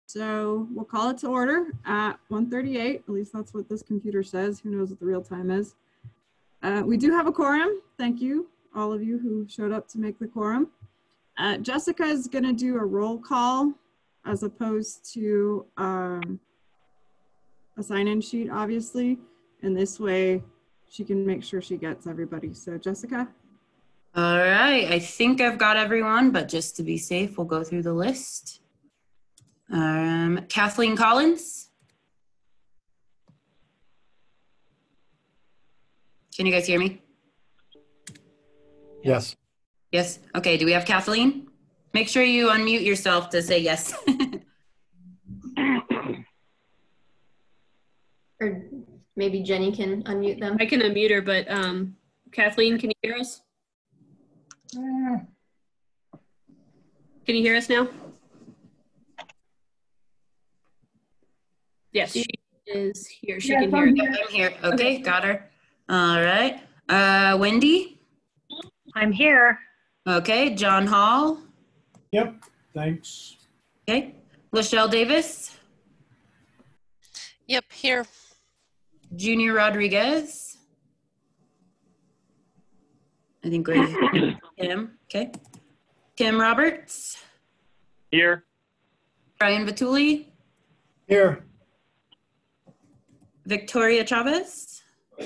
So we'll call it to order at 1:38. At least that's what this computer says. Who knows what the real time is? We do have a quorum. Thank you, all of you who showed up to make the quorum. Jessica is going to do a roll call as opposed to a sign-in sheet, obviously. And this way she can make sure she gets everybody. So Jessica? All right, I think I've got everyone, but just to be safe, we'll go through the list. Kathleen Collins. Can you guys hear me? Yes. Yes. Okay, do we have Kathleen? Make sure you unmute yourself to say yes. Or maybe Jenny can unmute them. I can unmute her, but Kathleen, can you hear us? Can you hear us now? Yes, she is here. She can hear. I'm here. Okay, got her. All right. Wendy? I'm here. Okay, John Hall? Yep, thanks. Okay, Lachelle Davis? Yep, here. Junior Rodriguez? I think we're him. Okay. Tim Roberts? Here. Brian Vituli? Here. Victoria Chavez? I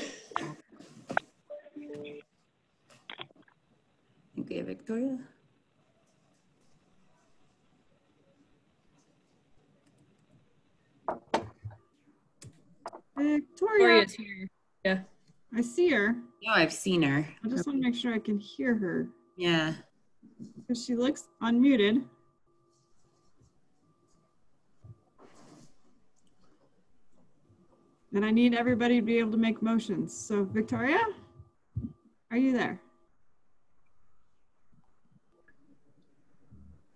think we have Victoria. Victoria. Victoria's here. Yeah. I see her. No, I've seen her. I just want to make sure I can hear her Yeah. because she looks unmuted. And I need everybody to be able to make motions. So Victoria, are you there?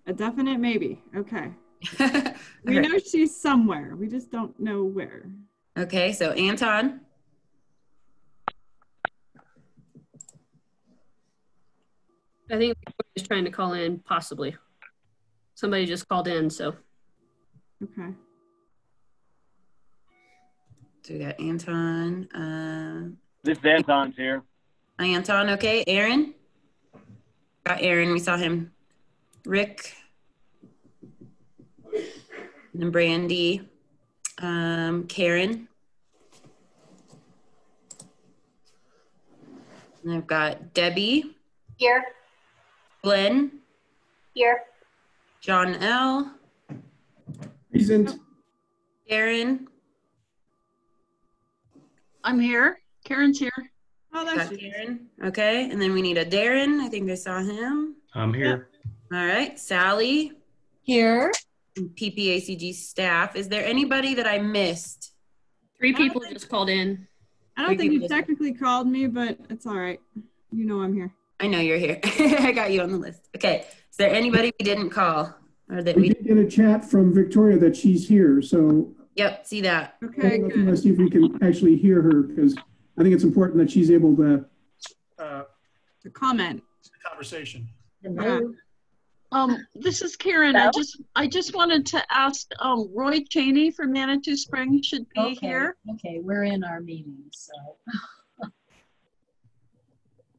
A definite maybe. Okay. We know she's somewhere. We just don't know where. Okay, so Anton. I think Victoria's trying to call in, possibly. Somebody just called in, so. Okay. So we got Anton. This is Anton's here. Hi, Anton. Okay, Aaron. Got Aaron. We saw him. Rick. And then Brandy. Karen. And I've got Debbie. Here. Glenn. Here. John L. Present. Darren. I'm here. Karen's here. Oh, Got that's she. Karen. Okay, and then we need a Darren. I think I saw him. I'm here. All right, Sally. Here. And PPACG staff. Is there anybody that I missed? 3 people just called in. I don't Three think you people. technically called me, but it's all right. You know I'm here. I know you're here. I got you on the list. Okay. Is there anybody we didn't call or that We we? did get a chat from Victoria that she's here, so Yep. See that. Okay, let's good. see if we can actually hear her, because I think it's important that she's able to. To comment. Conversation. Yeah. This is Karen. I just wanted to ask, Roy Cheney from Manitou Springs should be here. Okay, we're in our meeting, so.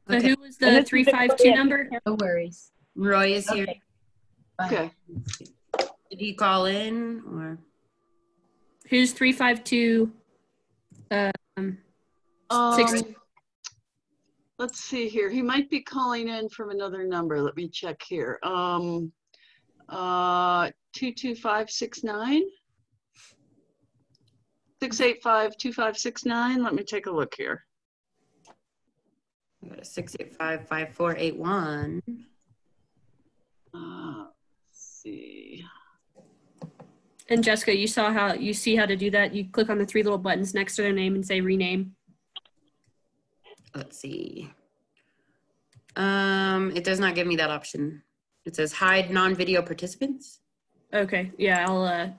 So Okay. who was the 352 number? No worries. Roy is here. Okay. Okay. Did he call in or? Who's 352? Six. Let's see here. He might be calling in from another number. Let me check here. 22569? 685-2569. Let me take a look here. I got a 685-5481. Let's see. And Jessica, you see how to do that? You click on the 3 little buttons next to their name and say rename. Let's see. It does not give me that option. It says hide non-video participants. Okay, yeah, I'll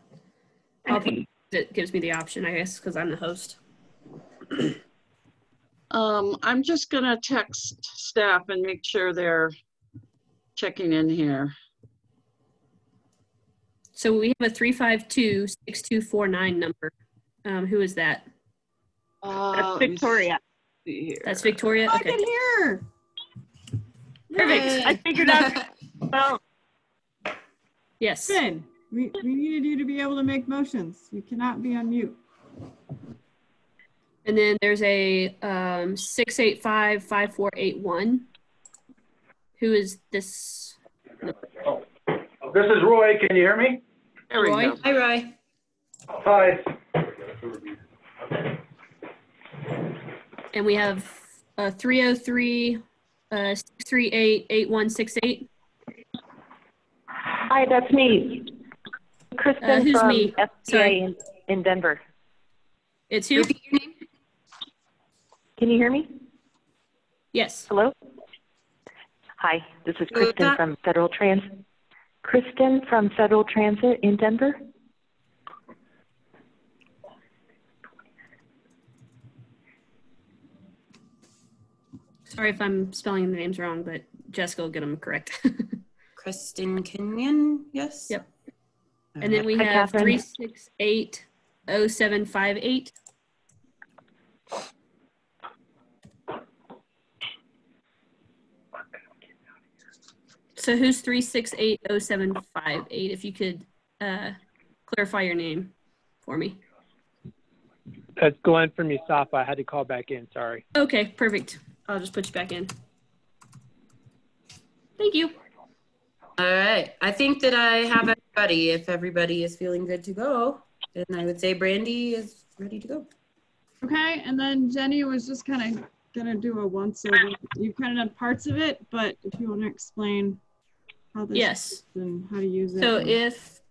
put, it gives me the option, I guess, because I'm the host. I'm just gonna text staff and make sure they're checking in here. So we have a 352-6249 number. Who is that? That's Victoria. That's Victoria? I Okay. can hear. Perfect. I figured out. Well, Yes. Good. We needed you to be able to make motions. You cannot be on mute. And then there's a 685-5481. Who is this? This is Roy. Can you hear me? there we Roy? go. Hi, Roy. Hi. And we have 303-638-8168. Hi, that's me. Kristen Who's from me? Sorry. SBA in Denver. It's who? Repeat your name. Can you hear me? Yes. Hello? Hi, this is Who is Kristen that? from Federal Transit. Kristen from Federal Transit in Denver. Sorry if I'm spelling the names wrong, but Jessica will get them correct. Kristen Kenyon, yes? Yep. And then we Hi, have Catherine. 368-0758. So who's 368-0758? If you could clarify your name for me. That's Glenn from USAPA. I had to call back in. Sorry. Okay, perfect. I'll just put you back in. Thank you. All right. I think that I have everybody. If everybody is feeling good to go, then I would say Brandy is ready to go. Okay, and then Jenny was just kind of gonna do a once over. You kind of done parts of it, but if you want to explain how this Yes. works and how to use it. So and-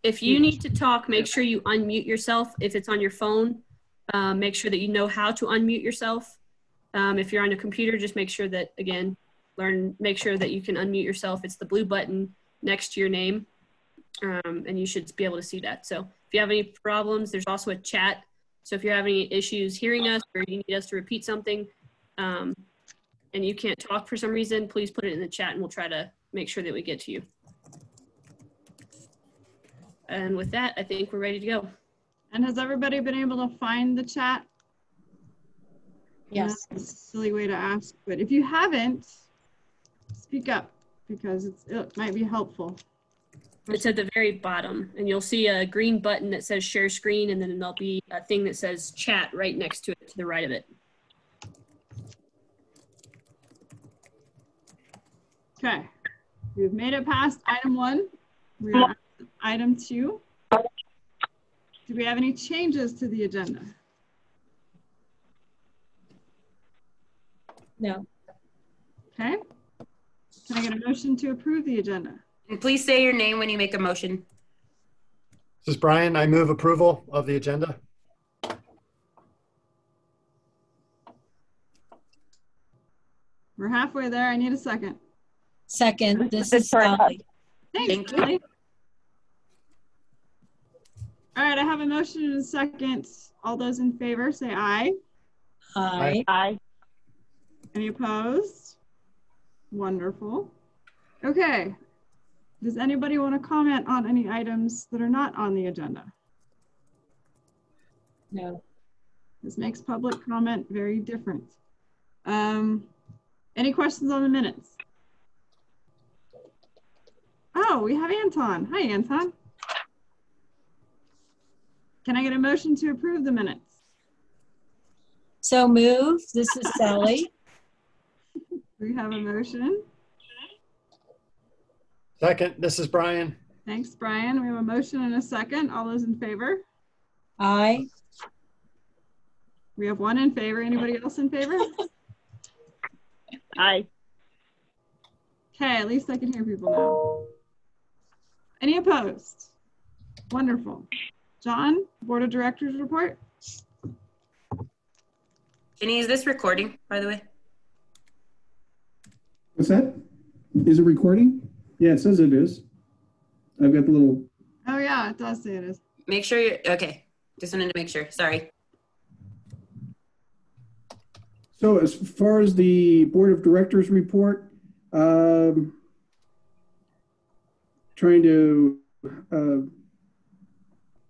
if you need to talk, make sure you unmute yourself. If it's on your phone, make sure that you know how to unmute yourself. If you're on a computer, just make sure that, again, make sure that you can unmute yourself. It's the blue button next to your name, and you should be able to see that. So if you have any problems, there's also a chat. So if you're having any issues hearing us or you need us to repeat something, and you can't talk for some reason, please put it in the chat and we'll try to make sure that we get to you. And with that, I think we're ready to go. And has everybody been able to find the chat? Yes. That's a silly way to ask, but if you haven't, speak up because it might be helpful. It's at the very bottom, and you'll see a green button that says share screen, and then there'll be a thing that says chat right next to it, to the right of it. Okay, we've made it past item 1. We're on item 2. Do we have any changes to the agenda? No. Okay. Can I get a motion to approve the agenda? And please say your name when you make a motion. This is Brian. I move approval of the agenda. We're halfway there. I need a second. Second, this is Victoria. Sally. Thanks, Thank you. Kelly. All right, I have a motion and a second. All those in favor say aye. Hi. Hi. Any opposed? Wonderful. Okay. Does anybody want to comment on any items that are not on the agenda? No. This makes public comment very different. Any questions on the minutes? Oh, we have Anton. Hi, Anton. Can I get a motion to approve the minutes? So move. This is Sally. We have a motion. Second, this is Brian. Thanks, Brian. We have a motion and a second. All those in favor? Aye. We have one in favor. Anybody else in favor? Aye. Okay, at least I can hear people now. Any opposed? Wonderful. John, Board of Directors report? Jenny, is this recording, by the way? What's that? Is it recording? Yeah, it says it is. I've got the little, Oh yeah, it does say it is. Make sure you're, okay. Just wanted to make sure. Sorry. so as far as the Board of Directors report, trying to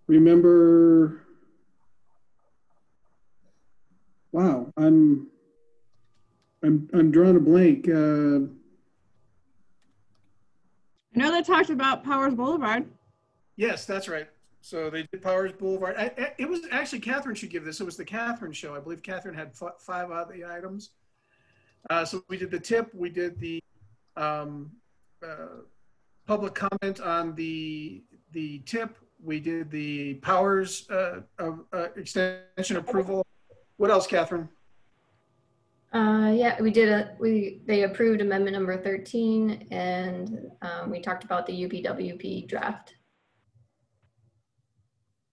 remember. Wow, I'm drawing a blank. I know they talked about Powers Boulevard. Yes, that's right. So they did Powers Boulevard. It was actually, Catherine should give this. It was the Catherine show. I believe Catherine had 5 out of the items. So we did the tip. We did the public comment on the tip. We did the Powers extension approval. What else, Catherine? Yeah, they approved amendment number 13, and we talked about the UPWP draft.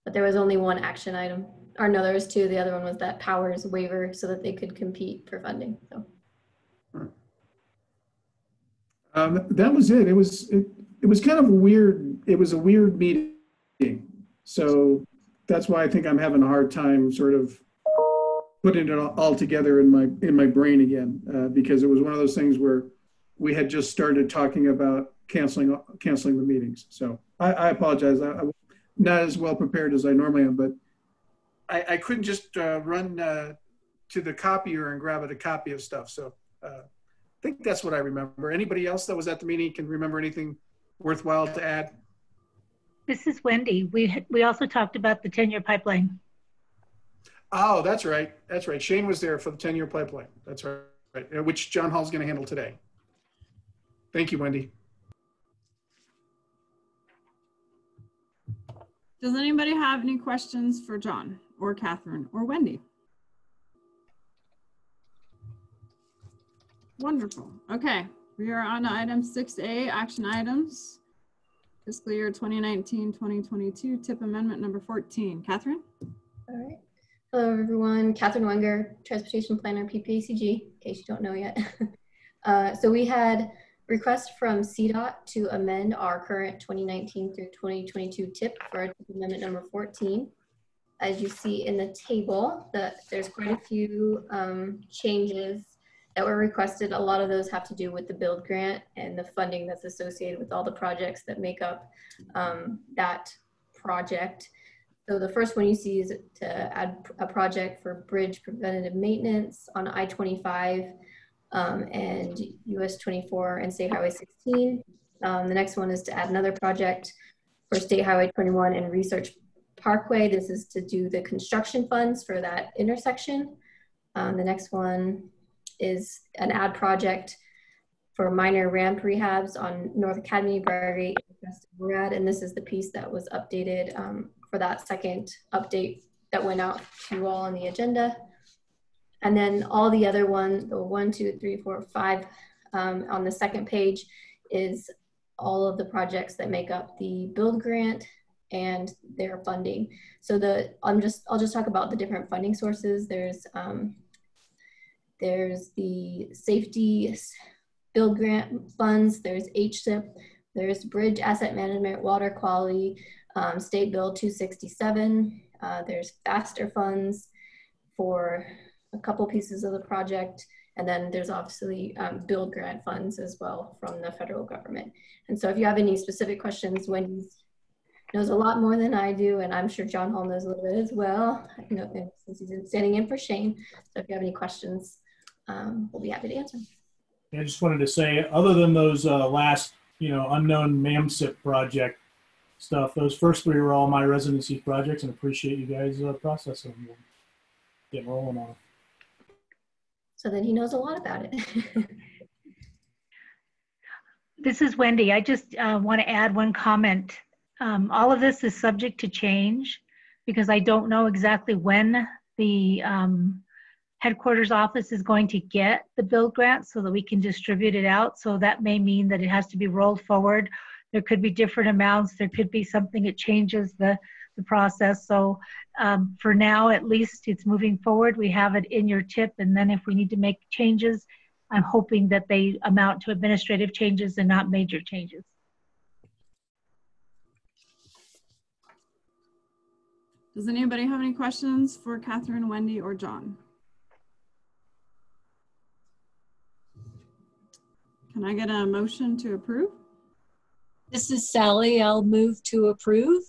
But there was only one action item. Or no, there was 2. The other one was that Powers waiver so that they could compete for funding. So. That was it. It was kind of weird. It was a weird meeting. So that's why I think I'm having a hard time sort of putting it all together in my brain again, because it was one of those things where we had just started talking about canceling the meetings. So I apologize. I'm not as well prepared as I normally am, but I couldn't just run to the copier and grab a copy of stuff. So I think that's what I remember. Anybody else that was at the meeting can remember anything worthwhile to add? This is Wendy. We also talked about the 10-year pipeline. Oh, that's right. That's right. Shane was there for the 10-year pipeline. That's right. Which John Hall's going to handle today. Thank you, Wendy. Does anybody have any questions for John or Catherine or Wendy? Wonderful. Okay, we are on to item 6A, action items. Fiscal year 2019-2022, tip amendment number 14. Catherine? All right. Hello, everyone. Catherine Wenger, Transportation Planner, PPACG, in case you don't know yet. So we had requests from CDOT to amend our current 2019 through 2022 tip for tip amendment number 14. As you see in the table, there's quite a few changes that were requested. A lot of those have to do with the build grant and the funding that's associated with all the projects that make up that project. So the first one you see is to add a project for bridge preventative maintenance on I-25 and US 24 and State Highway 16. The next one is to add another project for State Highway 21 and Research Parkway. This is to do the construction funds for that intersection. The next one is an add project for minor ramp rehabs on North Academy, Briargate, and this is the piece that was updated for that second update that went out to you all on the agenda. And then all the other ones, the 1, 2, 3, 4, 5 on the second page is all of the projects that make up the build grant and their funding. So I'll just talk about the different funding sources. There's the safety build grant funds, there's HSIP, there's bridge asset management, water quality, State Bill 267, there's faster funds for a couple pieces of the project, and then there's obviously build grant funds as well from the federal government. And so if you have any specific questions, Wendy knows a lot more than I do, and I'm sure John Hall knows a little bit as well, since he's standing in for Shane. So if you have any questions, we'll be happy to answer. I just wanted to say, other than those last, unknown MAMSIP project stuff, those first 3 were all my residency projects, and appreciate you guys processing them, getting rolling on them. So then he knows a lot about it. This is Wendy. I just want to add one comment. All of this is subject to change because I don't know exactly when the headquarters office is going to get the build grant so that we can distribute it out. So that may mean that it has to be rolled forward. There could be different amounts. There could be something that changes the process. So for now, at least it's moving forward. We have it in your tip. And then if we need to make changes, I'm hoping that they amount to administrative changes and not major changes. Does anybody have any questions for Catherine, Wendy, or John? Can I get a motion to approve? This is Sally. I'll move to approve.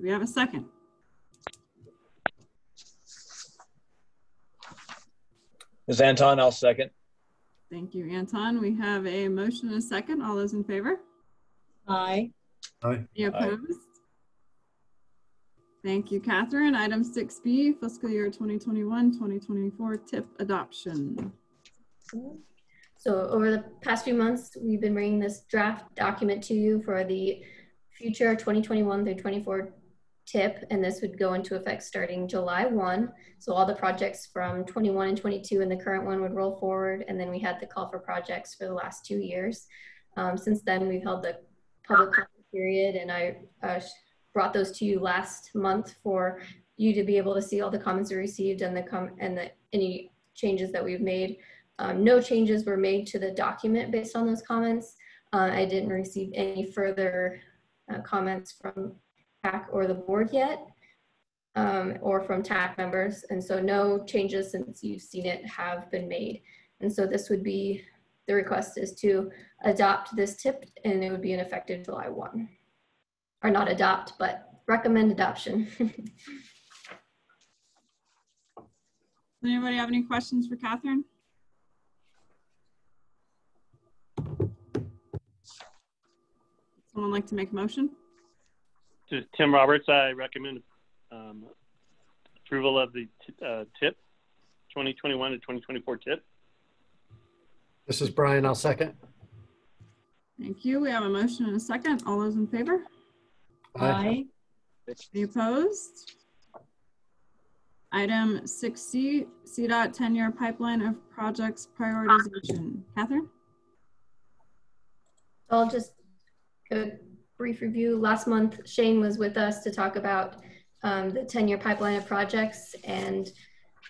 Do we have a second? Ms. Anton, I'll second. Thank you, Anton. We have a motion and a second. All those in favor? Aye. Aye. Any opposed? Thank you, Catherine. Item 6B, fiscal year 2021-2024 TIP adoption. So over the past few months, we've been bringing this draft document to you for the future 2021 through 24 TIP, and this would go into effect starting July 1. So all the projects from 21 and 22 and the current one would roll forward, and then we had the call for projects for the last 2 years. Since then, we've held the public comment period, and I brought those to you last month for you to be able to see all the comments we received and any changes that we've made. No changes were made to the document based on those comments. I didn't receive any further comments from TAC or the board yet, or from TAC members. And so no changes since you've seen it have been made. And so this would be, the request is to adopt this TIP, and it would be in effective July 1. Or not adopt, but recommend adoption. Anybody have any questions for Catherine? Someone like to make a motion? This is Tim Roberts. I recommend approval of the TIP, 2021 to 2024 TIP. This is Brian. I'll second. Thank you. We have a motion and a second. All those in favor? Aye. Any opposed? Item 6C, CDOT 10-year pipeline of projects prioritization. Catherine? I'll just a brief review. Last month, Shane was with us to talk about the 10-year pipeline of projects, and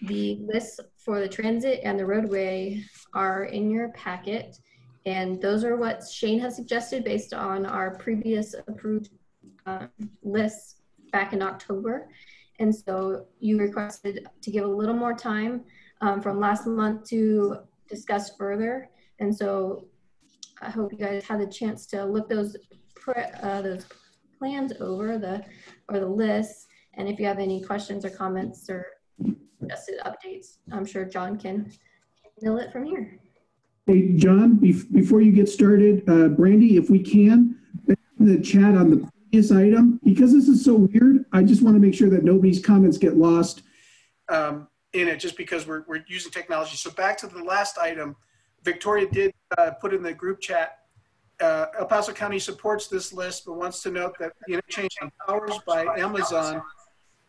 the lists for the transit and the roadway are in your packet. And those are what Shane has suggested based on our previous approved lists back in October. And so you requested to give a little more time from last month to discuss further. And so I hope you guys had the chance to look those plans over, the lists. And if you have any questions or comments or suggested updates, I'm sure John can handle it from here. Hey, John, before you get started, Brandy, if we can, in the chat on the previous item, because this is so weird, I just want to make sure that nobody's comments get lost in it, just because we're using technology. So back to the last item, Victoria did put in the group chat, El Paso County supports this list, but wants to note that the interchange on Powers by Amazon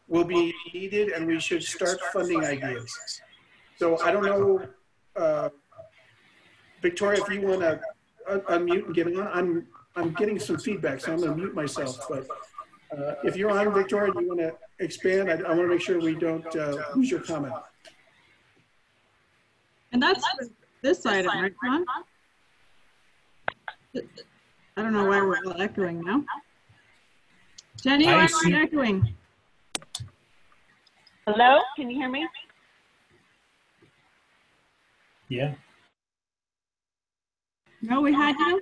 will be needed, and we should start funding ideas. So I don't know, Victoria, if you want to unmute and get on, I'm getting some feedback, so I'm going to mute myself. But if you're on, Victoria, do you want to expand? I want to make sure we don't lose your comment. And that's this item, right, John? I don't know why we're all echoing now. Jenny, why are we echoing? Hello, can you hear me? Yeah. No, we had you.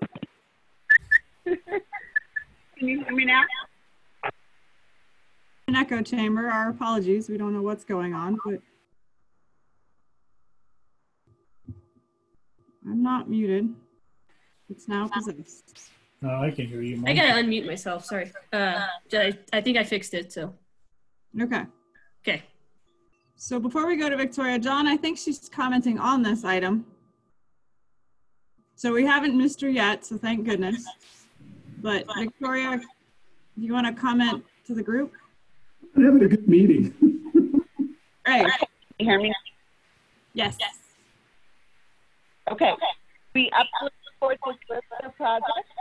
Can you hear me now? An echo chamber. Our apologies. We don't know what's going on, but I'm not muted. It's now possessed. No, I can hear you. I gotta unmute myself. Sorry. I think I fixed it. So. Okay. Okay. So before we go to Victoria, John, I think she's commenting on this item. So we haven't missed her yet, so thank goodness. But Victoria, do you want to comment to the group? I'm having a good meeting. Right. Can you hear me? Yes. Okay. We absolutely support this list of projects,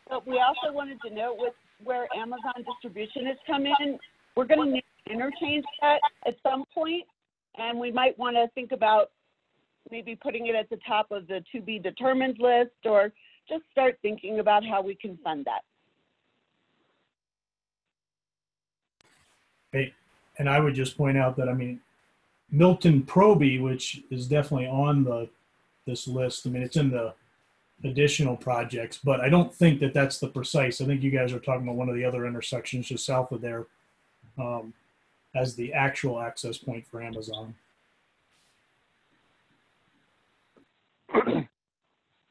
but we also wanted to note with where Amazon distribution has come in, we're going to need to interchange that at some point, and we might want to think about maybe putting it at the top of the to be determined list, or just start thinking about how we can fund that. Hey, and I would just point out that, I mean, Milton Proby, which is definitely on this list, I mean, it's in the additional projects, but I don't think that that's the precise. I think you guys are talking about one of the other intersections just south of there as the actual access point for Amazon.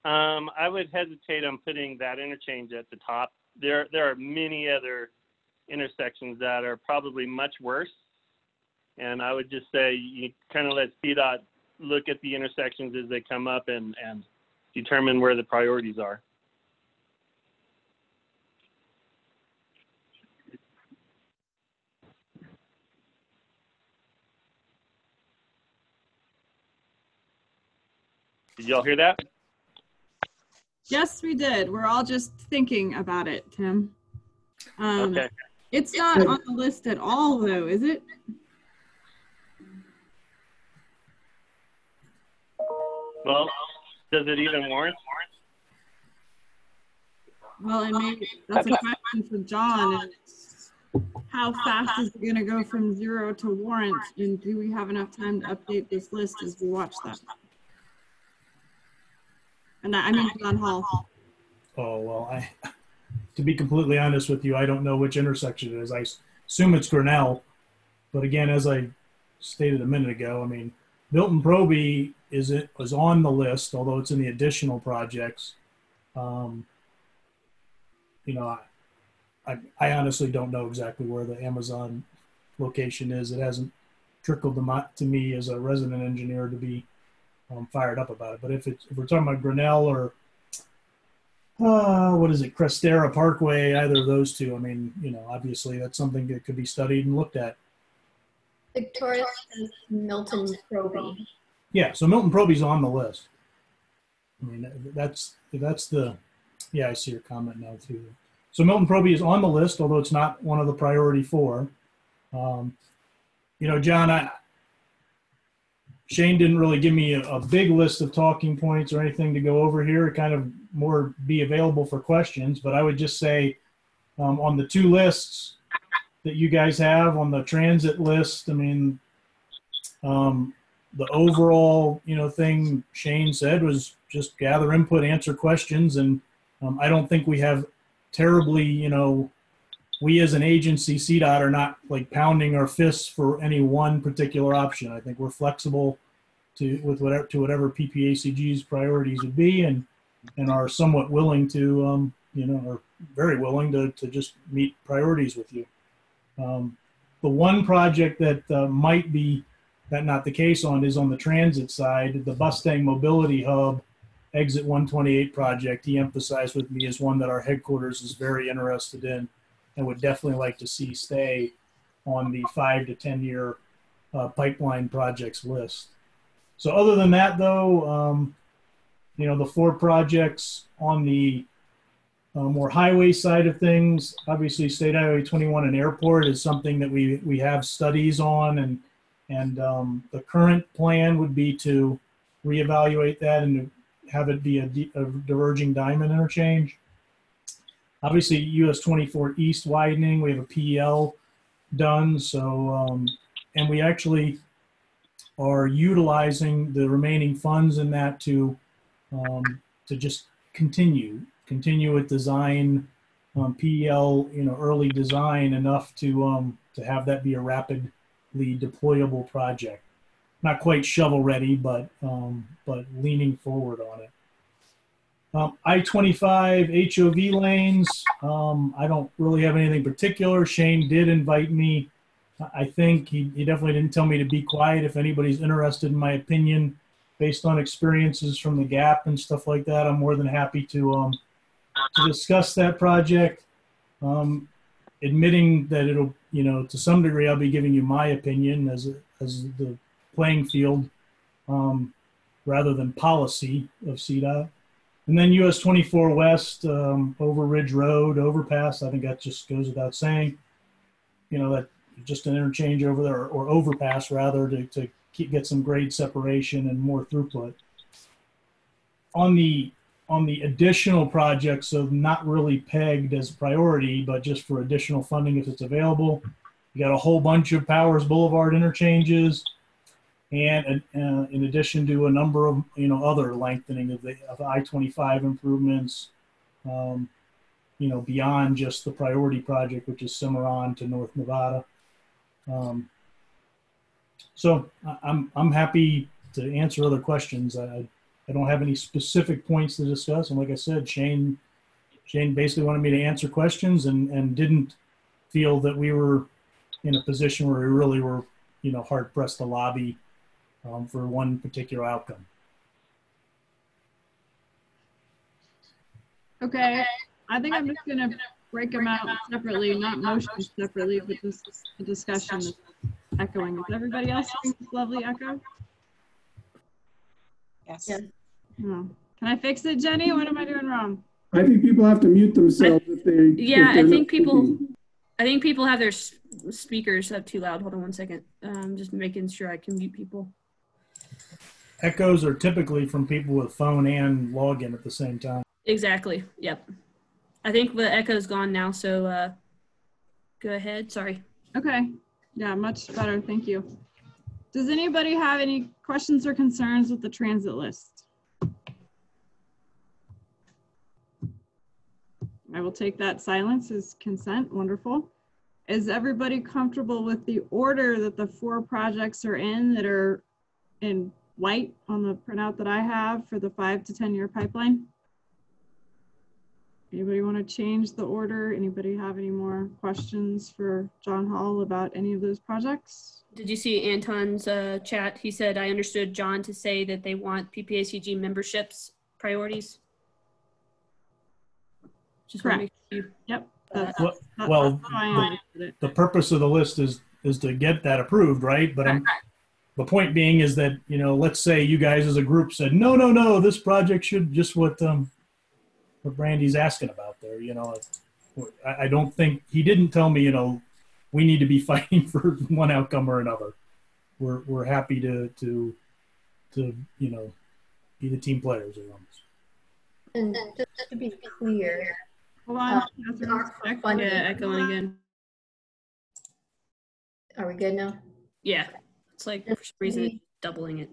I would hesitate on putting that interchange at the top. There are many other intersections that are probably much worse. And I would just say you kind of let CDOT look at the intersections as they come up and determine where the priorities are. Did y'all hear that? Yes, we did. We're all just thinking about it, Tim. Okay. It's not on the list at all, though, is it? Well, does it even warrant? Well, and maybe that's a question for John. And how fast is it going to go from 0 to warrant? And do we have enough time to update this list as we watch that? And I mean John Hall. Oh, well, to be completely honest with you, I don't know which intersection it is. I assume it's Grinnell. But again, as I stated a minute ago, I mean, Milton Proby is on the list, although it's in the additional projects. You know, I honestly don't know exactly where the Amazon location is. It hasn't trickled to me as a resident engineer to be fired up about it. But if we're talking about Grinnell or what is it, Crestera Parkway, either of those two, I mean, you know, obviously that's something that could be studied and looked at. Victoria says Milton Proby. Yeah, so Milton Proby's on the list. I mean, that's the, yeah, I see your comment now too. So Milton Proby is on the list, although it's not one of the priority 4. You know, John, Shane didn't really give me a big list of talking points or anything to go over here. It kind of more be available for questions, but I would just say on the 2 lists that you guys have on the transit list, I mean, the overall, you know, thing Shane said was just gather input, answer questions. And I don't think we have terribly, you know, we as an agency, CDOT, are not like pounding our fists for any one particular option. I think we're flexible to whatever PPACG's priorities would be, and are somewhat willing to, you know, are very willing to just meet priorities with you. The one project that might be not the case on is on the transit side, the Bustang Mobility Hub Exit 128 project. He emphasized with me is one that our headquarters is very interested in and would definitely like to see stay on the 5 to 10 year pipeline projects list. So other than that, though, you know, the 4 projects on the more highway side of things, obviously State Highway 21 and Airport is something that we have studies on, and the current plan would be to reevaluate that and have it be a diverging diamond interchange. Obviously, US 24 East widening, we have a PL done. So, and we actually are utilizing the remaining funds in that to just continue with design, PL, you know, early design enough to have that be a rapidly deployable project. Not quite shovel ready, but leaning forward on it. I-25 HOV lanes, I don't really have anything particular. Shane did invite me. I think he definitely didn't tell me to be quiet. If anybody's interested in my opinion, based on experiences from the GAP and stuff like that, I'm more than happy to discuss that project. Admitting that it'll, you know, to some degree, I'll be giving you my opinion as the playing field rather than policy of CDOT. And then US 24 West, over Ridge Road, overpass, I think that just goes without saying. You know, that just an interchange over there, or overpass rather, to get some grade separation and more throughput. On the additional projects, so not really pegged as priority, but just for additional funding if it's available, you got a whole bunch of Powers Boulevard interchanges. and in addition to a number of other lengthening of I-25 improvements, beyond just the priority project, which is Cimarron to North Nevada. So I'm happy to answer other questions. I don't have any specific points to discuss, and like I said, Shane basically wanted me to answer questions and didn't feel that we were in a position where we really were hard pressed to lobby for one particular outcome. Okay, I think I'm just gonna break them out separately, not motions separately, but just a discussion that's echoing. Is everybody else hearing this lovely echo? Yes. Oh. Can I fix it, Jenny? What am I doing wrong? I think people have to mute themselves if they. Yeah, if they're I think not people have their speakers up too loud. Hold on one second. Just making sure I can mute people. Echoes are typically from people with phone and login at the same time. Exactly. Yep. I think the echo's gone now, so go ahead. Sorry. Okay. Yeah, much better. Thank you. Does anybody have any questions or concerns with the transit list? I will take that silence as consent. Wonderful. Is everybody comfortable with the order that the 4 projects are in that are in white on the printout that I have for the 5 to 10 year pipeline? Anybody want to change the order? Anybody have any more questions for John Hall about any of those projects? Did you see Anton's chat? He said, I understood John to say that they want PPACG memberships priorities. Just correct. Want to make sure yep. The purpose of the list is to get that approved, right? But the point being is that, let's say you guys as a group said, no, this project should just what Brandy's asking about there. I don't think he didn't tell me, we need to be fighting for one outcome or another. We're happy to be the team players around this. And just to be clear, hold on, echoing again. Are we good now? Yeah, it's like for some reason it's doubling it.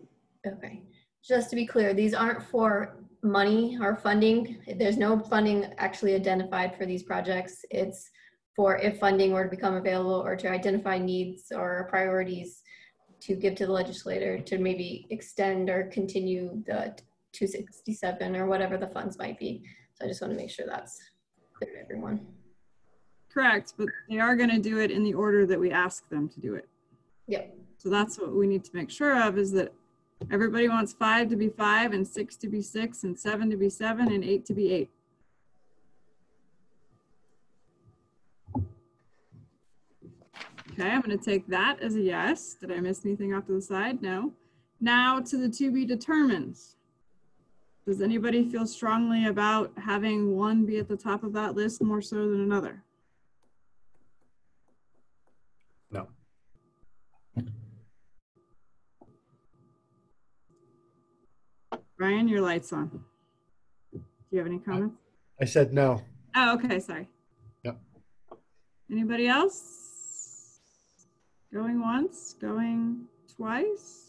Okay, just to be clear, these aren't for money or funding. There's no funding actually identified for these projects. It's for if funding were to become available or to identify needs or priorities to give to the legislator to maybe extend or continue the 267 or whatever the funds might be. So I just want to make sure that's clear to everyone. Correct, but they are going to do it in the order that we ask them to do it. Yep. So that's what we need to make sure of, is that everybody wants 5 to be 5 and 6 to be 6 and 7 to be 7 and 8 to be 8. Okay, I'm going to take that as a yes. Did I miss anything off to the side? No. Now to the to be determined. Does anybody feel strongly about having one be at the top of that list more so than another? No. Ryan, your light's on. Do you have any comments? I said no. Oh, okay, sorry. Yep. Anybody else? Going once, going twice?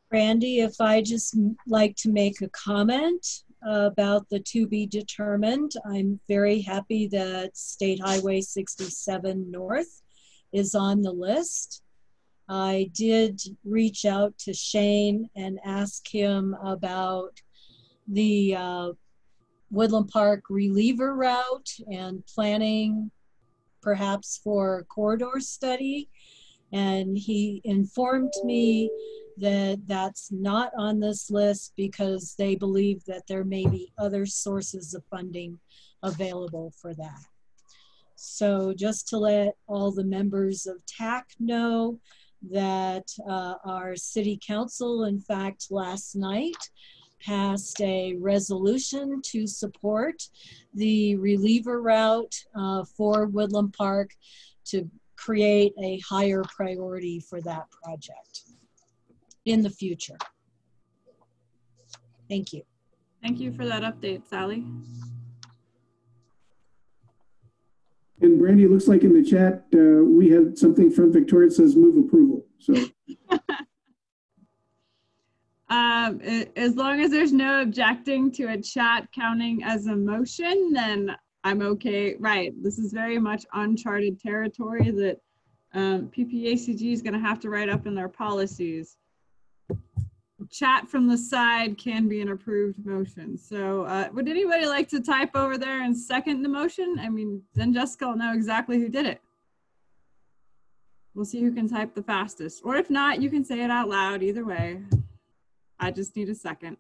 Brandy, if I just like to make a comment about the to be determined, I'm very happy that State Highway 67 North is on the list. I did reach out to Shane and ask him about the Woodland Park reliever route and planning perhaps for a corridor study. And he informed me that that's not on this list because they believe that there may be other sources of funding available for that. So just to let all the members of TAC know that our city council, in fact, last night passed a resolution to support the reliever route for Woodland Park to create a higher priority for that project in the future. Thank you. Thank you for that update, Sally. And Brandy, it looks like in the chat, we had something from Victoria that says move approval. So As long as there's no objecting to a chat counting as a motion, then I'm okay. Right. This is very much uncharted territory that PPACG is going to have to write up in their policies. Chat from the side can be an approved motion. So would anybody like to type over there and second the motion? I mean, then Jessica will know exactly who did it. We'll see who can type the fastest. Or if not, you can say it out loud. Either way. I just need a second.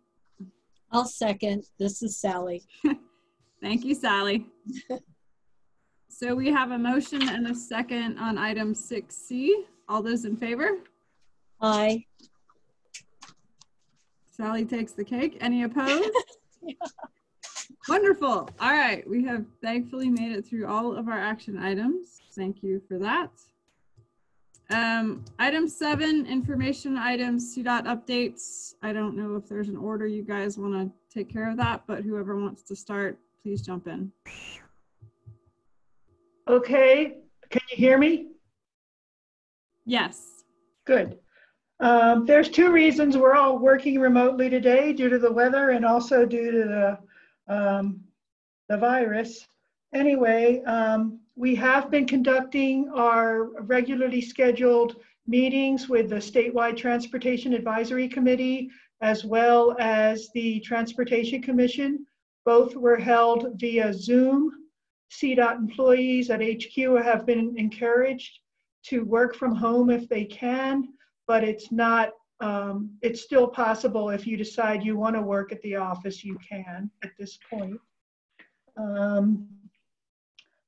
I'll second. This is Sally. Thank you, Sally. So we have a motion and a second on item 6C. All those in favor? Aye. Sally takes the cake. Any opposed? Yeah. Wonderful. All right. We have thankfully made it through all of our action items. Thank you for that. Item 7, information items, CDOT updates. I don't know if there's an order you guys want to take care of that, but whoever wants to start, please jump in. Okay, can you hear me? Yes. Good. There's 2 reasons we're all working remotely today, due to the weather and also due to the virus. Anyway, we have been conducting our regularly scheduled meetings with the Statewide Transportation Advisory Committee, as well as the Transportation Commission. Both were held via Zoom. CDOT employees at HQ have been encouraged to work from home if they can, but it's not, it's still possible if you decide you want to work at the office, you can at this point.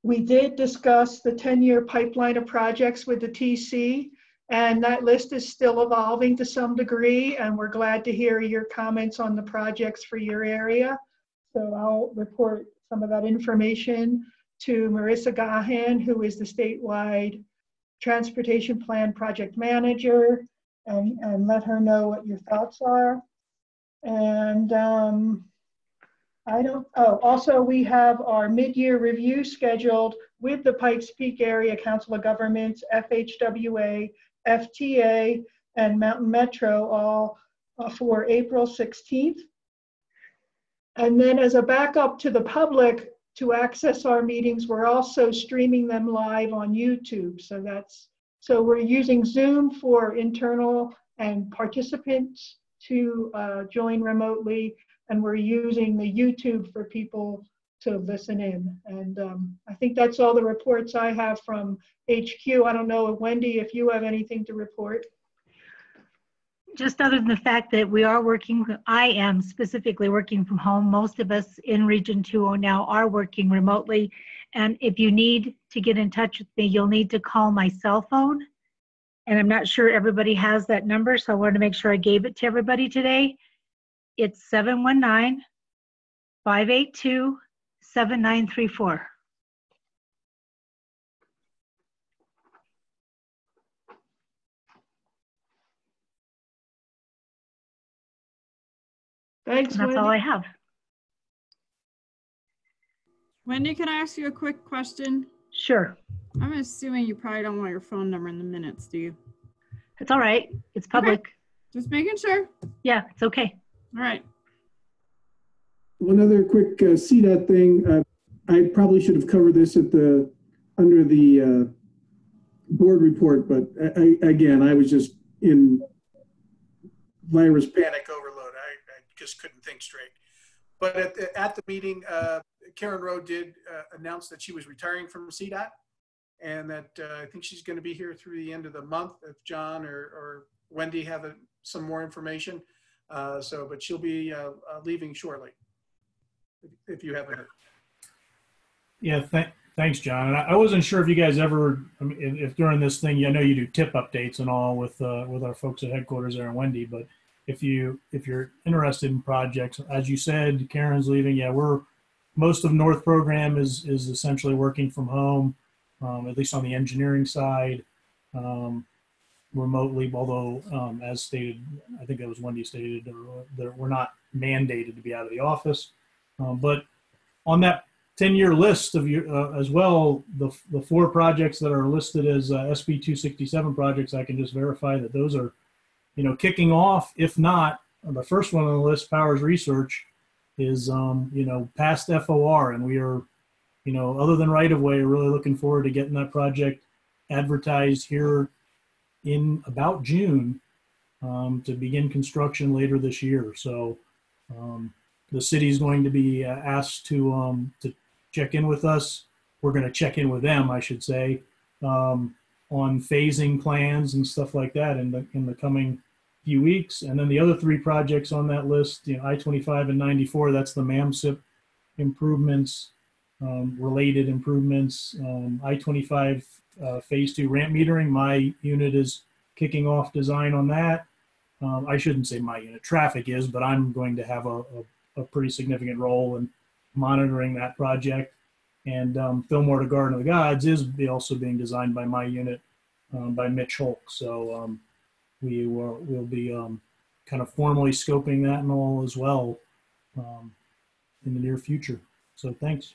We did discuss the 10-year pipeline of projects with the TC, and that list is still evolving to some degree, and we're glad to hear your comments on the projects for your area. So I'll report some of that information to Marissa Gahan, who is the statewide transportation plan project manager, and let her know what your thoughts are. And also we have our mid-year review scheduled with the Pikes Peak Area Council of Governments, FHWA, FTA, and Mountain Metro, all for April 16th. And then as a backup to the public to access our meetings, we're also streaming them live on YouTube. So we're using Zoom for internal and participants to join remotely, and we're using the YouTube for people to listen in. And I think that's all the reports I have from HQ. I don't know, Wendy, if you have anything to report. Just other than the fact that we are working, I am specifically working from home. Most of us in Region 2 now are working remotely. And if you need to get in touch with me, you'll need to call my cell phone. And I'm not sure everybody has that number, so I wanted to make sure I gave it to everybody today. It's 719-582-7934. Thanks, That's Wendy. all I have. Wendy, can I ask you a quick question? Sure. I'm assuming you probably don't want your phone number in the minutes, do you? It's all right. It's public. Okay. Just making sure. Yeah, it's okay. All right. One other quick CDOT thing. I probably should have covered this at under the board report, but again, I was just in virus panic overload. I just couldn't think straight. But at the meeting, Karen Rowe did announce that she was retiring from CDOT, and that I think she's going to be here through the end of the month. If John or Wendy have some more information, but she'll be leaving shortly. If you haven't heard. Yeah, thanks, John. And I wasn't sure if you guys ever, I mean, if during this thing, I know you do tip updates and all with our folks at headquarters there in Wendy, but if you're interested in projects, as you said, Karen's leaving. Yeah, most of North program is essentially working from home, at least on the engineering side, remotely. Although, as stated, I think that was Wendy stated, we're not mandated to be out of the office. But on that 10-year list of you as well, the 4 projects that are listed as SB 267 projects, I can just verify that those are, kicking off, if not the first one on the list, Powers Research, is past FOR, and we are, other than right of way, really looking forward to getting that project advertised here in about June to begin construction later this year. So the city is going to be asked to check in with us. We're going to check in with them, I should say, on phasing plans and stuff like that in the coming few weeks. And then the other 3 projects on that list, I-25 and 94, that's the MAMSIP improvements, related improvements. I-25 phase 2 ramp metering, my unit is kicking off design on that. I shouldn't say my unit, traffic is, but I'm going to have a pretty significant role in monitoring that project. And Fillmore to Garden of the Gods is also being designed by my unit, by Mitch Hulk. So we'll be kind of formally scoping that and all as well in the near future. So thanks.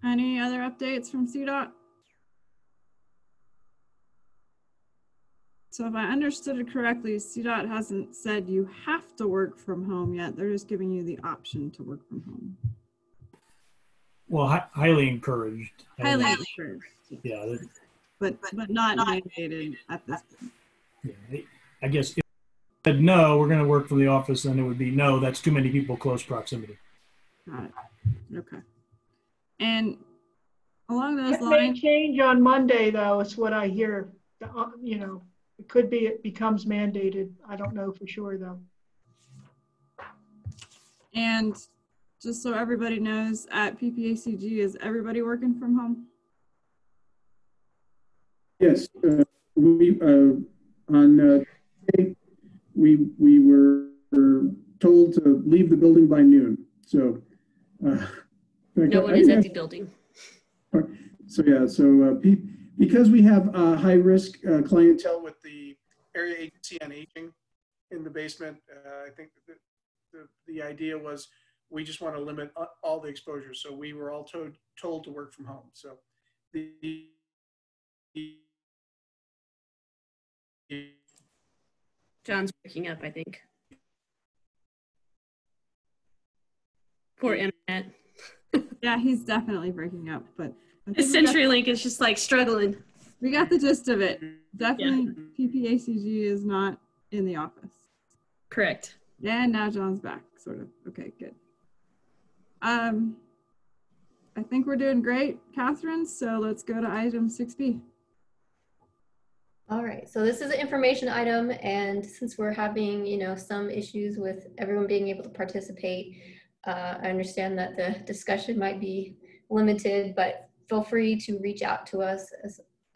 Any other updates from CDOT? So if I understood it correctly, CDOT hasn't said you have to work from home yet. They're just giving you the option to work from home. Well, highly encouraged. Highly encouraged. Yeah. But not mandated at this point. Yeah, I guess if I said no, we're going to work from the office, then it would be no, that's too many people close proximity. Got it. Okay. And along those It may lines, change on Monday, though, is what I hear. It could be it becomes mandated. I don't know for sure, though. and just so everybody knows, at PPACG, is everybody working from home? Yes, we on we were told to leave the building by noon. So no one is at the building. So yeah, so because we have high risk clientele With the area agency on aging in the basement, I think the idea was we just want to limit all the exposure. So we were all told to work from home. So John's breaking up, I think. Poor internet. Yeah, he's definitely breaking up, but His CenturyLink is just like struggling. We got the gist of it. Definitely, PPACG is not in the office. Correct. And now John's back, sort of. Okay, good. I think we're doing great, Catherine. So let's go to item 6B. All right, so this is an information item, and since we're having, some issues with everyone being able to participate, I understand that the discussion might be limited, but feel free to reach out to us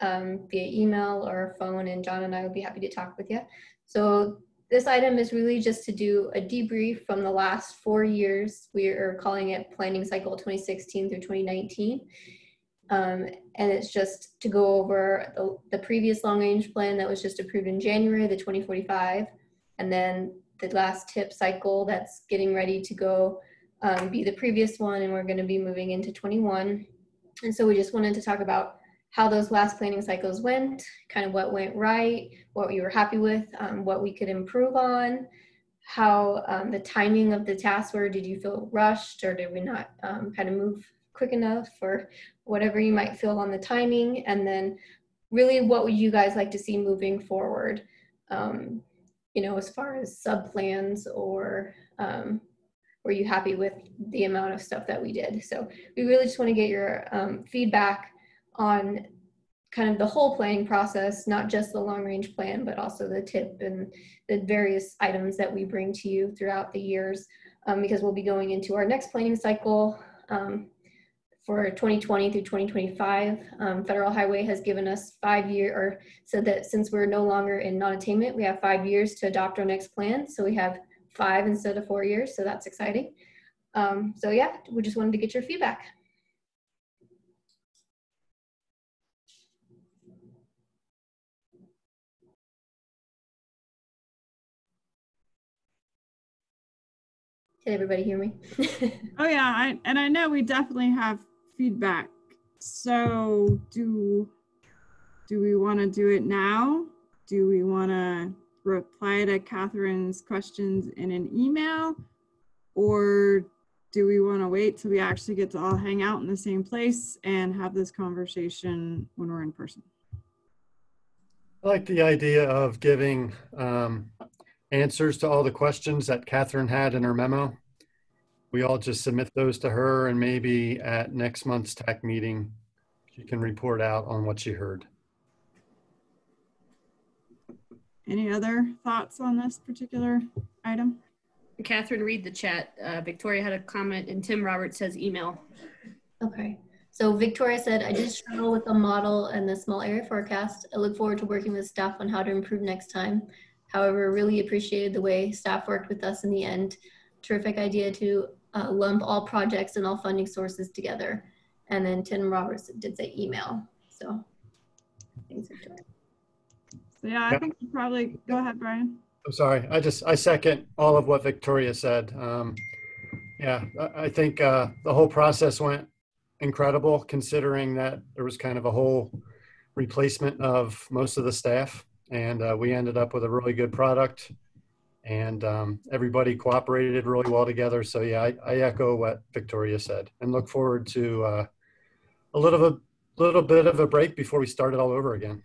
via email or phone, and John and I would be happy to talk with you. So this item is really just to do a debrief from the last 4 years. We are calling it Planning Cycle 2016 through 2019. And it's just to go over the previous long-range plan that was just approved in January, the 2045, and then the last TIP cycle that's getting ready to go be the previous one, and we're going to be moving into 21. And so we just wanted to talk about how those last planning cycles went, kind of what went right, what you were happy with, what we could improve on, how the timing of the tasks were. Did you feel rushed, or did we not kind of move quick enough, or whatever you might feel on the timing? And then really, what would you guys like to see moving forward, as far as sub-plans, or were you happy with the amount of stuff that we did? So we really just want to get your feedback on kind of the whole planning process, not just the long range plan, but also the TIP and the various items that we bring to you throughout the years, because we'll be going into our next planning cycle for 2020 through 2025. Federal Highway has given us 5 years, or said that since we're no longer in non-attainment, we have 5 years to adopt our next plan. So we have 5 instead of 4 years. So that's exciting. So yeah, we just wanted to get your feedback. Did everybody hear me? Oh yeah, I know we definitely have feedback. So do do we want to do it now? Do we want to reply to Catherine's questions in an email? Or do we want to wait till we actually get to all hang out in the same place and have this conversation when we're in person? I like the idea of giving answers to all the questions that Catherine had in her memo. We all just submit those to her, and maybe at next month's TAC meeting, she can report out on what she heard. Any other thoughts on this particular item? Catherine, read the chat. Victoria had a comment and Tim Roberts says email. Okay. So Victoria said, I did struggle with the model and the small area forecast. I look forward to working with staff on how to improve next time. However, really appreciated the way staff worked with us in the end. Terrific idea to lump all projects and all funding sources together. And then Tim Roberts did say email. So thanks, Victoria. So yeah, I think you probably, go ahead, Brian. I'm sorry. I second all of what Victoria said. Yeah, I think the whole process went incredible, considering that there was kind of a whole replacement of most of the staff, and we ended up with a really good product, and everybody cooperated really well together. So yeah, I echo what Victoria said, and look forward to a little bit of a break before we start it all over again.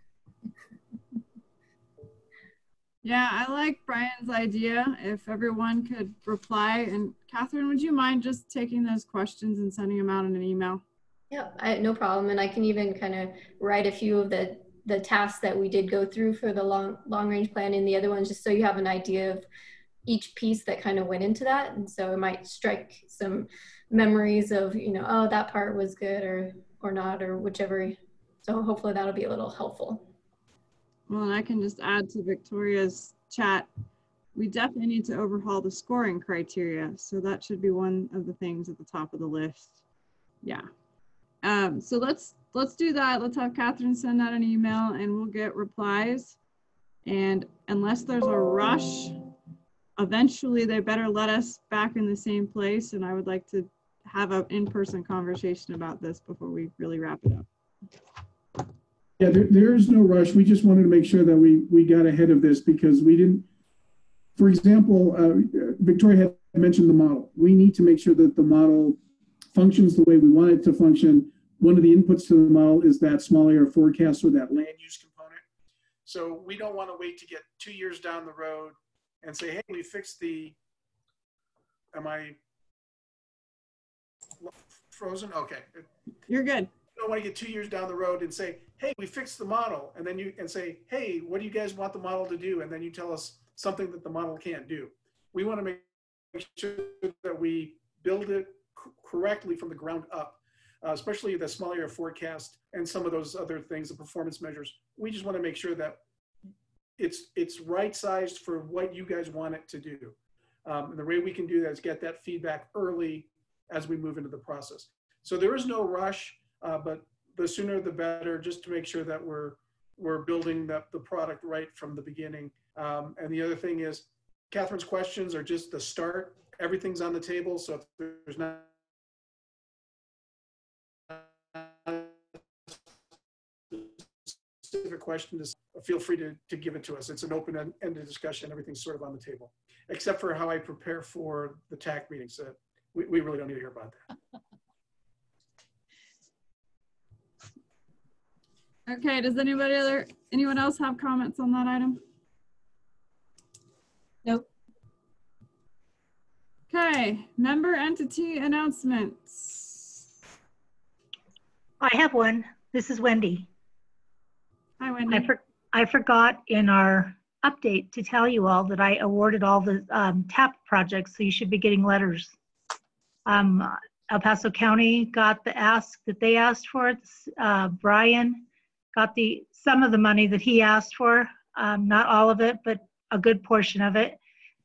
Yeah, I like Brian's idea. If everyone could reply, and Catherine, would you mind just taking those questions and sending them out in an email? Yeah, no problem. And I can even kind of write a few of the tasks that we did go through for the long range plan and the other ones, just so you have an idea of each piece that kind of went into that. And so it might strike some memories of, you know, oh, that part was good or not, or whichever. So hopefully that'll be a little helpful. Well, and I can just add to Victoria's chat, we definitely need to overhaul the scoring criteria. So that should be one of the things at the top of the list. Yeah. So let's do that. Let's have Catherine send out an email and we'll get replies. And unless there's a rush, eventually they better let us back in the same place. And I would like to have an in-person conversation about this before we really wrap it up. Yeah, there is no rush. We just wanted to make sure that we got ahead of this because we didn't, for example, Victoria had mentioned the model. We need to make sure that the model functions the way we want it to function. One of the inputs to the model is that small area forecast or that land use component. So we don't want to wait to get 2 years down the road and say, hey, we fixed the, am I frozen? Okay. You're good. You don't want to get 2 years down the road and say, hey, we fixed the model. And then say, hey, what do you guys want the model to do? And then you tell us something that the model can't do. We want to make sure that we build it correctly from the ground up, especially the small area forecast and some of those other things, the performance measures. We just want to make sure that it's right sized for what you guys want it to do. And the way we can do that is get that feedback early as we move into the process. So there is no rush. But the sooner the better, just to make sure that we're building the product right from the beginning. And the other thing is, Catherine's questions are just the start. Everything's on the table, so if there's not a specific question, just feel free to give it to us. It's an open-ended discussion. Everything's sort of on the table, except for how I prepare for the TAC meetings. So we really don't need to hear about that. Okay, does anyone else have comments on that item? Nope. Okay, member entity announcements. I have one. This is Wendy. Hi, Wendy. I forgot in our update to tell you all that I awarded all the TAP projects, so you should be getting letters. El Paso County got the ask that they asked for. Brian got some of the money that he asked for, not all of it, but a good portion of it.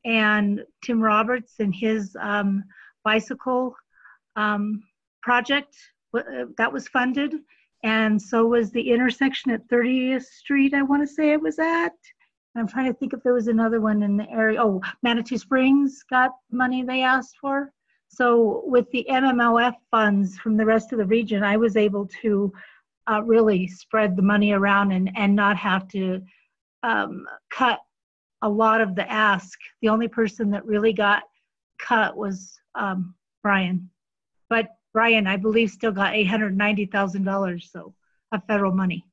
And Tim Roberts and his bicycle project, that was funded. And so was the intersection at 30th Street, I want to say it was at. I'm trying to think if there was another one in the area. Oh, Manitou Springs got money they asked for. So with the MMLF funds from the rest of the region, I was able to really spread the money around and not have to cut a lot of the ask. The only person that really got cut was Brian. But Brian, I believe, still got $890,000 so of federal money.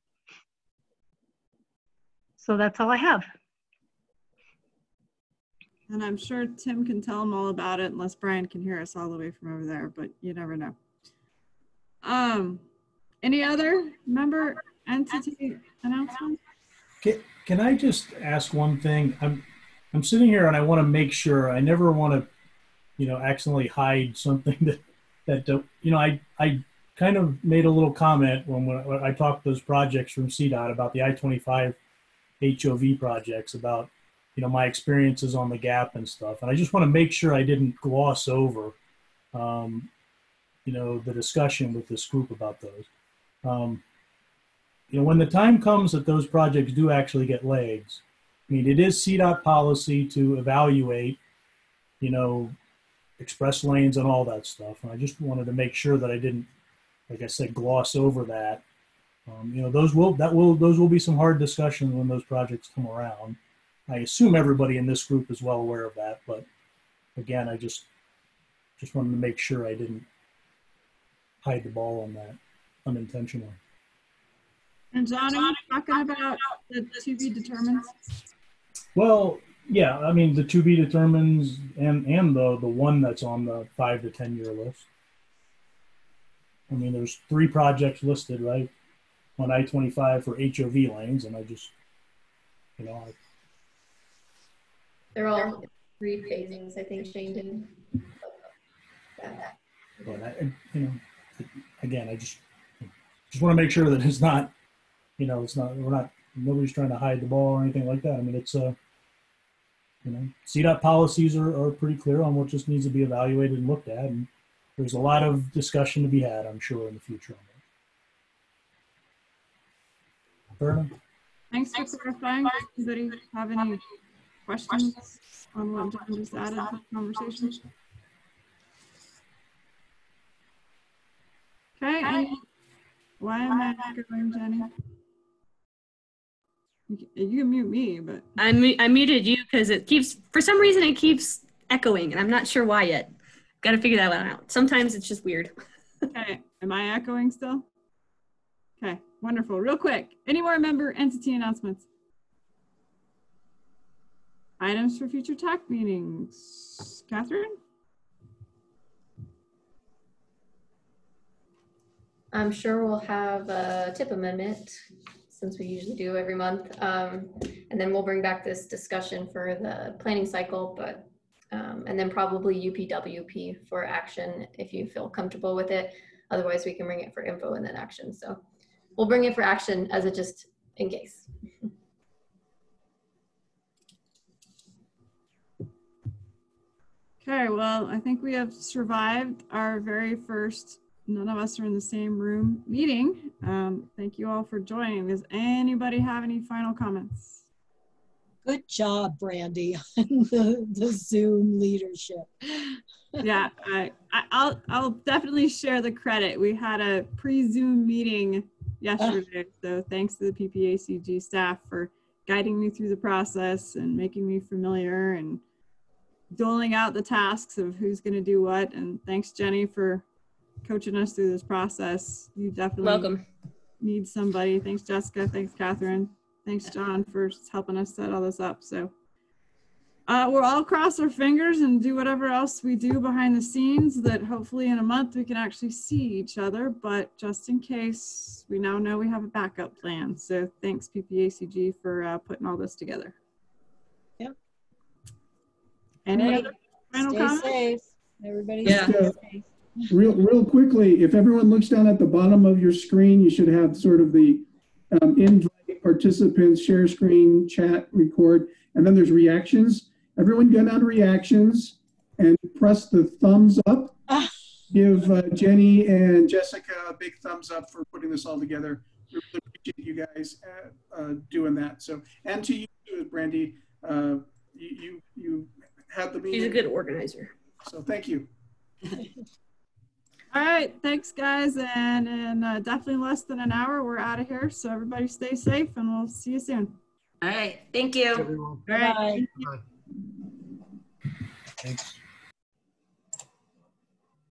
So that's all I have. And I'm sure Tim can tell them all about it unless Brian can hear us all the way from over there, but you never know. Any other member entity announcements? Can I just ask one thing? I'm sitting here and I want to make sure. I never want to, you know, accidentally hide something that you know, I kind of made a little comment when I talked to those projects from CDOT about the I-25 HOV projects, about, you know, my experiences on the gap and stuff. And I just want to make sure I didn't gloss over, you know, the discussion with this group about those. You know, when the time comes that those projects do actually get legs, I mean, it is CDOT policy to evaluate, you know, express lanes and all that stuff. And I just wanted to make sure that I didn't, like I said, gloss over that. You know, those will be some hard discussions when those projects come around. I assume everybody in this group is well aware of that, but again, I just wanted to make sure I didn't hide the ball on that unintentionally. And John, are you talking about the to be determined? Well, yeah, I mean, the to be determines and the one that's on the 5 to 10 year list. I mean, there's 3 projects listed, right, on I-25 for HOV lanes, and I just, you know, they're all 3 phasings, I think Shane did. But you know, again, I just want to make sure that it's not, you know, nobody's trying to hide the ball or anything like that. I mean, it's you know, CDOT policies are pretty clear on what just needs to be evaluated and looked at, and there's a lot of discussion to be had, I'm sure, in the future on that. Fair enough. Thanks for clarifying. Does anybody have any questions on what John just added to the conversation? Okay. Why am I echoing, Jenny? You can mute me, but I muted you because it keeps, for some reason, it keeps echoing, and I'm not sure why yet. Got to figure that one out. Sometimes it's just weird. Okay. Am I echoing still? Okay. Wonderful. Real quick. Any more member entity announcements? Items for future TAC meetings. Catherine? I'm sure we'll have a tip amendment, since we usually do every month. And then we'll bring back this discussion for the planning cycle, but and then probably UPWP for action if you feel comfortable with it. Otherwise, we can bring it for info and then action. So we'll bring it for action as a just in case. Okay, well, I think we have survived our very first, none of us are in the same room meeting. Thank you all for joining. Does anybody have any final comments? Good job, Brandy, on the Zoom leadership. Yeah, I'll definitely share the credit. We had a pre-Zoom meeting yesterday, so thanks to the PPACG staff for guiding me through the process and making me familiar and doling out the tasks of who's going to do what. And thanks, Jenny, for coaching us through this process. You definitely welcome. Need somebody. Thanks, Jessica. Thanks, Catherine. Thanks, John, for helping us set all this up. So we'll all cross our fingers and do whatever else we do behind the scenes that hopefully in a month we can actually see each other. But just in case, we now know we have a backup plan. So thanks, PPACG, for putting all this together. Yep. Any other final comments? Stay safe. Everybody Yeah. stay safe. Real quickly, if everyone looks down at the bottom of your screen, you should have sort of the invite participants, share screen, chat, record, and then there's reactions. Everyone go down to reactions and press the thumbs up. Give Jenny and Jessica a big thumbs up for putting this all together. We really appreciate you guys doing that. So, and to you too, Brandy, you had the meeting. She's a good organizer. So thank you. All right, thanks guys. And in definitely less than an hour, we're out of here. So everybody stay safe and we'll see you soon. All right, thank you. Everyone. All right. Bye. Thank you. Thanks.